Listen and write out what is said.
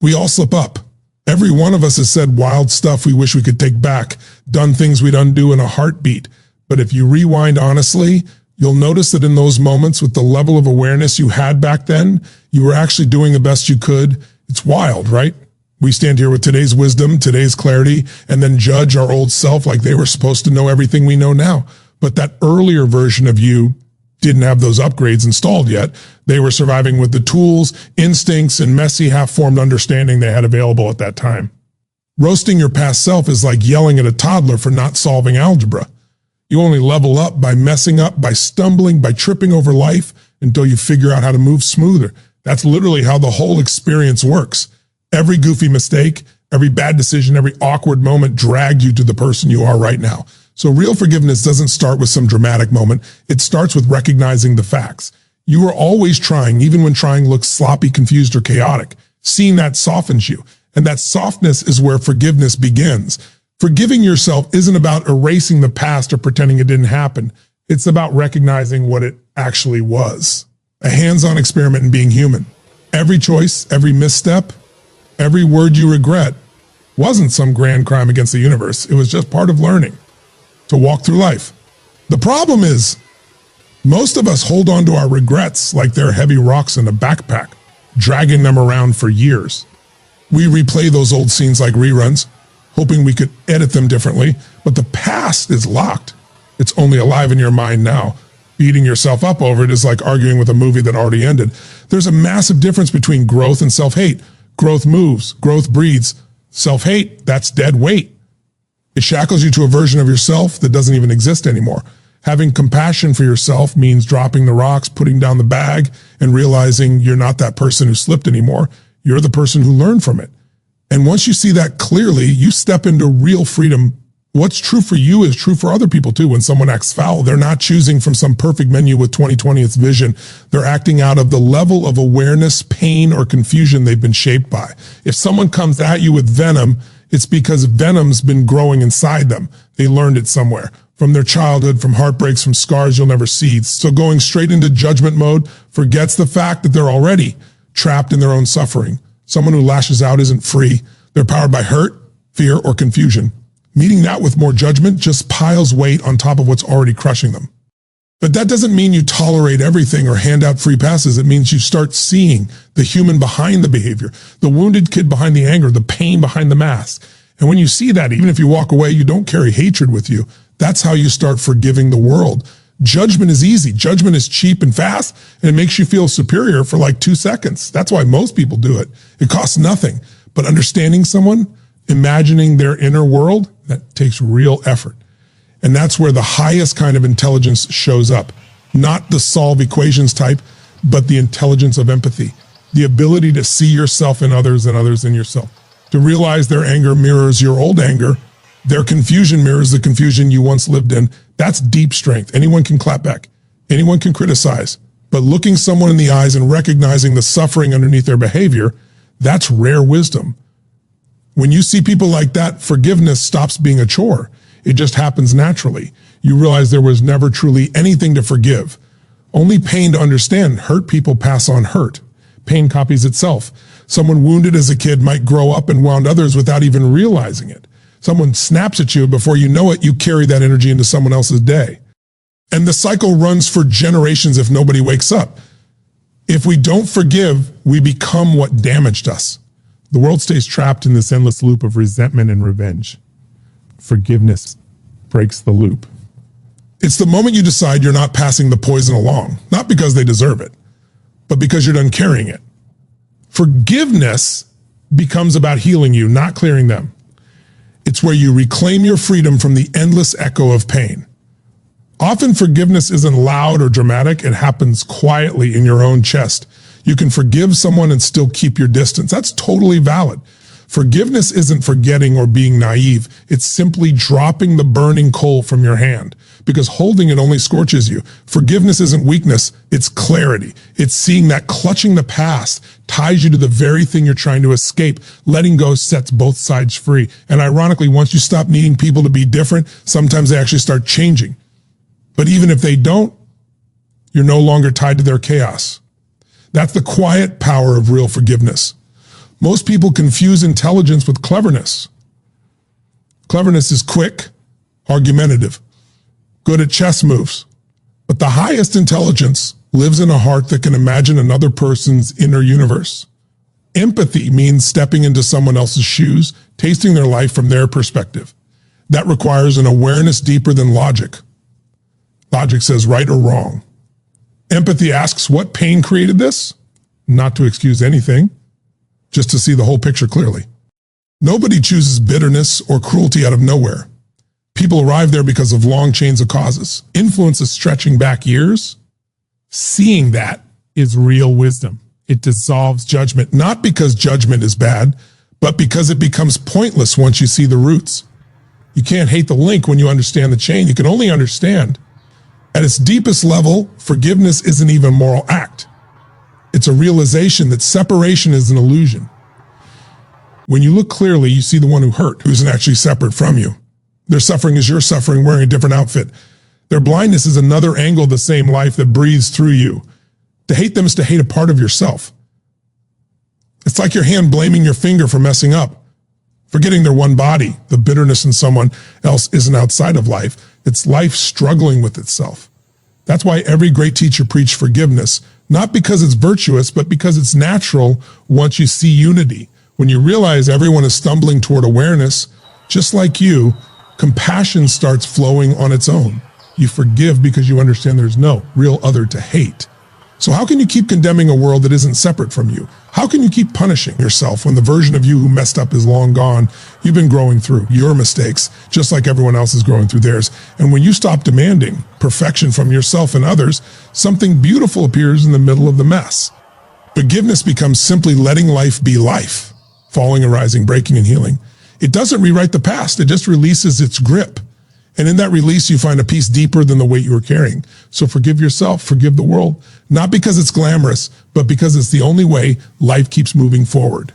We all slip up. Every one of us has said wild stuff we wish we could take back, done things we'd undo in a heartbeat. But if you rewind honestly, you'll notice that in those moments with the level of awareness you had back then, you were actually doing the best you could. It's wild, right? We stand here with today's wisdom, today's clarity, and then judge our old self like they were supposed to know everything we know now. But that earlier version of you didn't have those upgrades installed yet. They were surviving with the tools, instincts, and messy half-formed understanding they had available at that time. Roasting your past self is like yelling at a toddler for not solving algebra. You only level up by messing up, by stumbling, by tripping over life until you figure out how to move smoother. That's literally how the whole experience works. Every goofy mistake, every bad decision, every awkward moment dragged you to the person you are right now. So real forgiveness doesn't start with some dramatic moment. It starts with recognizing the facts. You are always trying, even when trying looks sloppy, confused, or chaotic. Seeing that softens you. And that softness is where forgiveness begins. Forgiving yourself isn't about erasing the past or pretending it didn't happen. It's about recognizing what it actually was. A hands-on experiment in being human. Every choice, every misstep, every word you regret wasn't some grand crime against the universe. It was just part of learning to walk through life. The problem is, most of us hold on to our regrets like they're heavy rocks in a backpack, dragging them around for years. We replay those old scenes like reruns, hoping we could edit them differently, but the past is locked. It's only alive in your mind now. Beating yourself up over it is like arguing with a movie that already ended. There's a massive difference between growth and self-hate. Growth moves, growth breeds. Self-hate, that's dead weight. It shackles you to a version of yourself that doesn't even exist anymore. Having compassion for yourself means dropping the rocks, putting down the bag, and realizing you're not that person who slipped anymore. You're the person who learned from it. And once you see that clearly, you step into real freedom. What's true for you is true for other people too. When someone acts foul, they're not choosing from some perfect menu with 20/20th vision. They're acting out of the level of awareness, pain, or confusion they've been shaped by. If someone comes at you with venom, it's because venom's been growing inside them. They learned it somewhere. From their childhood, from heartbreaks, from scars you'll never see. So going straight into judgment mode forgets the fact that they're already trapped in their own suffering. Someone who lashes out isn't free. They're powered by hurt, fear, or confusion. Meeting that with more judgment just piles weight on top of what's already crushing them. But that doesn't mean you tolerate everything or hand out free passes. It means you start seeing the human behind the behavior, the wounded kid behind the anger, the pain behind the mask. And when you see that, even if you walk away, you don't carry hatred with you. That's how you start forgiving the world. Judgment is easy. Judgment is cheap and fast, and it makes you feel superior for like 2 seconds. That's why most people do it. It costs nothing. But understanding someone, imagining their inner world, that takes real effort. And that's where the highest kind of intelligence shows up. Not the solve equations type, but the intelligence of empathy. The ability to see yourself in others and others in yourself. To realize their anger mirrors your old anger. Their confusion mirrors the confusion you once lived in. That's deep strength. Anyone can clap back. Anyone can criticize. But looking someone in the eyes and recognizing the suffering underneath their behavior, that's rare wisdom. When you see people like that, forgiveness stops being a chore. It just happens naturally. You realize there was never truly anything to forgive. Only pain to understand. Hurt people pass on hurt. Pain copies itself. Someone wounded as a kid might grow up and wound others without even realizing it. Someone snaps at you, before you know it, you carry that energy into someone else's day. And the cycle runs for generations if nobody wakes up. If we don't forgive, we become what damaged us. The world stays trapped in this endless loop of resentment and revenge. Forgiveness breaks the loop. It's the moment you decide you're not passing the poison along, not because they deserve it, but because you're done carrying it. Forgiveness becomes about healing you, not clearing them. It's where you reclaim your freedom from the endless echo of pain. Often forgiveness isn't loud or dramatic. It happens quietly in your own chest. You can forgive someone and still keep your distance. That's totally valid. Forgiveness isn't forgetting or being naive. It's simply dropping the burning coal from your hand, because holding it only scorches you. Forgiveness isn't weakness. It's clarity. It's seeing that clutching the past ties you to the very thing you're trying to escape. Letting go sets both sides free. And ironically, once you stop needing people to be different, sometimes they actually start changing. But even if they don't, you're no longer tied to their chaos. That's the quiet power of real forgiveness. Most people confuse intelligence with cleverness. Cleverness is quick, argumentative, good at chess moves. But the highest intelligence lives in a heart that can imagine another person's inner universe. Empathy means stepping into someone else's shoes, tasting their life from their perspective. That requires an awareness deeper than logic. Logic says right or wrong. Empathy asks what pain created this? Not to excuse anything, just to see the whole picture clearly. Nobody chooses bitterness or cruelty out of nowhere. People arrive there because of long chains of causes. Influence is stretching back years. Seeing that is real wisdom. It dissolves judgment, not because judgment is bad, but because it becomes pointless once you see the roots. You can't hate the link when you understand the chain. You can only understand. At its deepest level, forgiveness isn't even a moral act. It's a realization that separation is an illusion. When you look clearly, you see the one who hurt, who isn't actually separate from you. Their suffering is your suffering wearing a different outfit. Their blindness is another angle of the same life that breathes through you. To hate them is to hate a part of yourself. It's like your hand blaming your finger for messing up, forgetting they're one body. The bitterness in someone else isn't outside of life. It's life struggling with itself. That's why every great teacher preached forgiveness, not because it's virtuous, but because it's natural once you see unity. When you realize everyone is stumbling toward awareness, just like you, compassion starts flowing on its own. You forgive because you understand there's no real other to hate. So how can you keep condemning a world that isn't separate from you? How can you keep punishing yourself when the version of you who messed up is long gone? You've been growing through your mistakes, just like everyone else is growing through theirs. And when you stop demanding perfection from yourself and others, something beautiful appears in the middle of the mess. Forgiveness becomes simply letting life be life, falling and rising, breaking and healing. It doesn't rewrite the past. It just releases its grip. And in that release, you find a peace deeper than the weight you were carrying. So forgive yourself, forgive the world, not because it's glamorous, but because it's the only way life keeps moving forward.